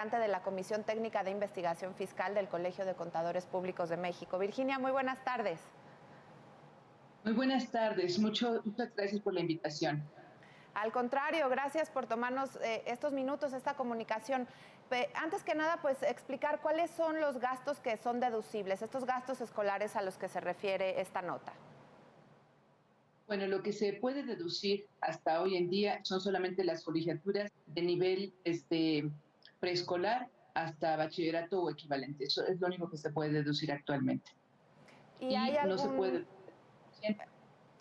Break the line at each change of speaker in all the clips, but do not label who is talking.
de la Comisión Técnica de Investigación Fiscal del Colegio de Contadores Públicos de México. Virginia, muy buenas tardes.
Muy buenas tardes, muchas gracias por la invitación.
Al contrario, gracias por tomarnos estos minutos, esta comunicación. Antes que nada, pues explicar cuáles son los gastos que son deducibles, estos gastos escolares a los que se refiere esta nota.
Bueno, lo que se puede deducir hasta hoy en día son solamente las colegiaturas de nivel preescolar hasta bachillerato o equivalente. Eso es lo único que se puede deducir actualmente.
¿Y hay
Y no se
algún...?
puede,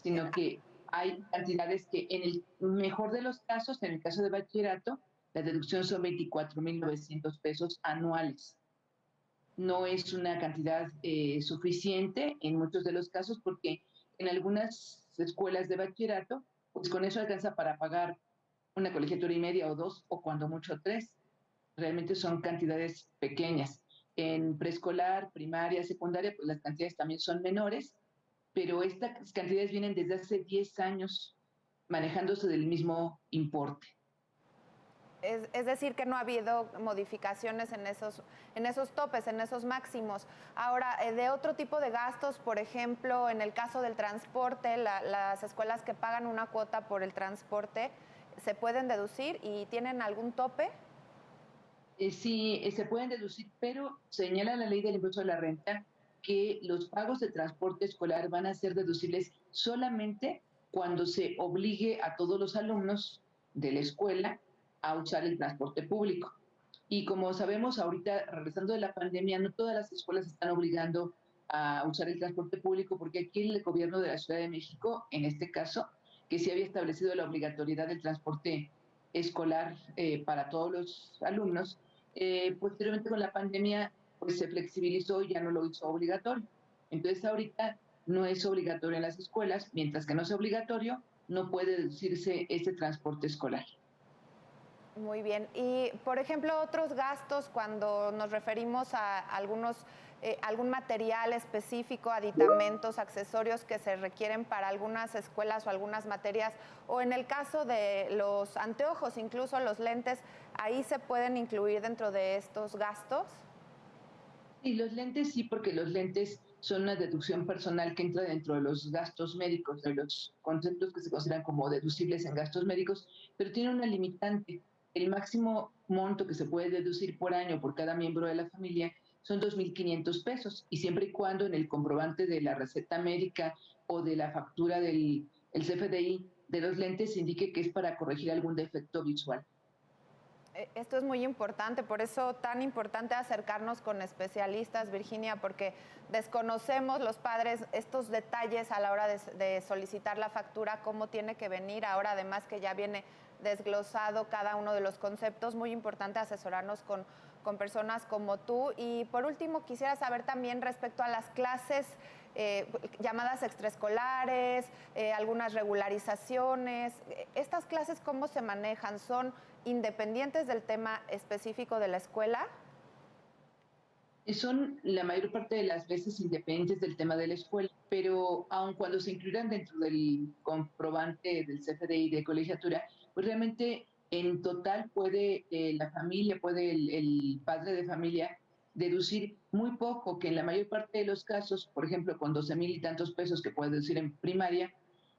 sino que hay cantidades que en el mejor de los casos, en el caso de bachillerato, la deducción son 24,900 pesos anuales. No es una cantidad suficiente en muchos de los casos porque en algunas escuelas de bachillerato, pues con eso alcanza para pagar una colegiatura y media o dos, o cuando mucho tres. Realmente son cantidades pequeñas. En preescolar, primaria, secundaria, pues las cantidades también son menores, pero estas cantidades vienen desde hace 10 años manejándose del mismo importe.
Es decir, que no ha habido modificaciones en esos topes, en esos máximos. Ahora, de otro tipo de gastos, por ejemplo, en el caso del transporte, las escuelas que pagan una cuota por el transporte, ¿se pueden deducir y tienen algún tope?
Sí, se pueden deducir, pero señala la ley del impuesto a la renta que los pagos de transporte escolar van a ser deducibles solamente cuando se obligue a todos los alumnos de la escuela a usar el transporte público. Y como sabemos, ahorita, regresando de la pandemia, no todas las escuelas están obligando a usar el transporte público, porque aquí el gobierno de la Ciudad de México, en este caso, que sí había establecido la obligatoriedad del transporte escolar para todos los alumnos, posteriormente con la pandemia, pues se flexibilizó y ya no lo hizo obligatorio. Entonces, ahorita no es obligatorio en las escuelas, mientras que no sea obligatorio, no puede deducirse este transporte escolar.
Muy bien. Y, por ejemplo, otros gastos cuando nos referimos a algún material específico, aditamentos, accesorios que se requieren para algunas escuelas o algunas materias, o en el caso de los anteojos, incluso los lentes, ¿ahí se pueden incluir dentro de estos gastos?
Y los lentes sí, porque los lentes son una deducción personal que entra dentro de los gastos médicos, de los conceptos que se consideran como deducibles en gastos médicos, pero tiene una limitante. El máximo monto que se puede deducir por año por cada miembro de la familia son 2,500 pesos, y siempre y cuando en el comprobante de la receta médica o de la factura del el CFDI de los lentes indique que es para corregir algún defecto visual.
Esto es muy importante, por eso tan importante acercarnos con especialistas, Virginia, porque desconocemos los padres estos detalles a la hora de solicitar la factura, cómo tiene que venir. Ahora, además que ya viene desglosado cada uno de los conceptos, muy importante asesorarnos con personas como tú. Y por último, quisiera saber también respecto a las clases llamadas extraescolares, algunas regularizaciones. ¿Estas clases cómo se manejan? ¿Son independientes del tema específico de la escuela?
Son la mayor parte de las veces independientes del tema de la escuela, pero aun cuando se incluyan dentro del comprobante del CFDI de colegiatura, pues realmente en total puede la familia, puede el padre de familia deducir muy poco, que en la mayor parte de los casos, por ejemplo, con 12,000 y tantos pesos que puede deducir en primaria,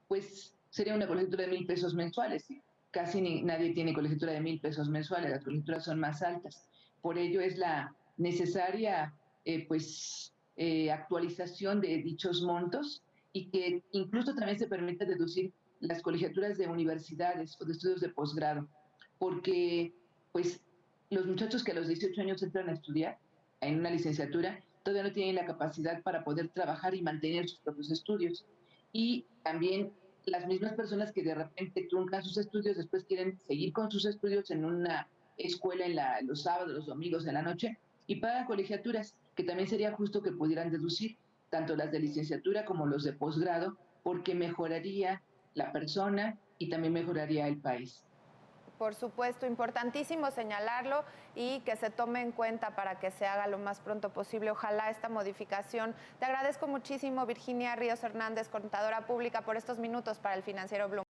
pues sería una colegiatura de 1,000 pesos mensuales. Casi nadie tiene colegiatura de 1,000 pesos mensuales, las colegiaturas son más altas. Por ello es la necesaria actualización de dichos montos, y que incluso también se permite deducir las colegiaturas de universidades o de estudios de posgrado, porque pues los muchachos que a los 18 años entran a estudiar en una licenciatura todavía no tienen la capacidad para poder trabajar y mantener sus propios estudios. Y también las mismas personas que de repente truncan sus estudios, después quieren seguir con sus estudios en una escuela en los sábados, los domingos, en la noche, y pagan colegiaturas, que también sería justo que pudieran deducir, tanto las de licenciatura como los de posgrado, porque mejoraría la persona y también mejoraría el país.
Por supuesto, importantísimo señalarlo y que se tome en cuenta para que se haga lo más pronto posible. Ojalá esta modificación. Te agradezco muchísimo, Virginia Ríos Hernández, contadora pública, por estos minutos para el Financiero Bloomberg.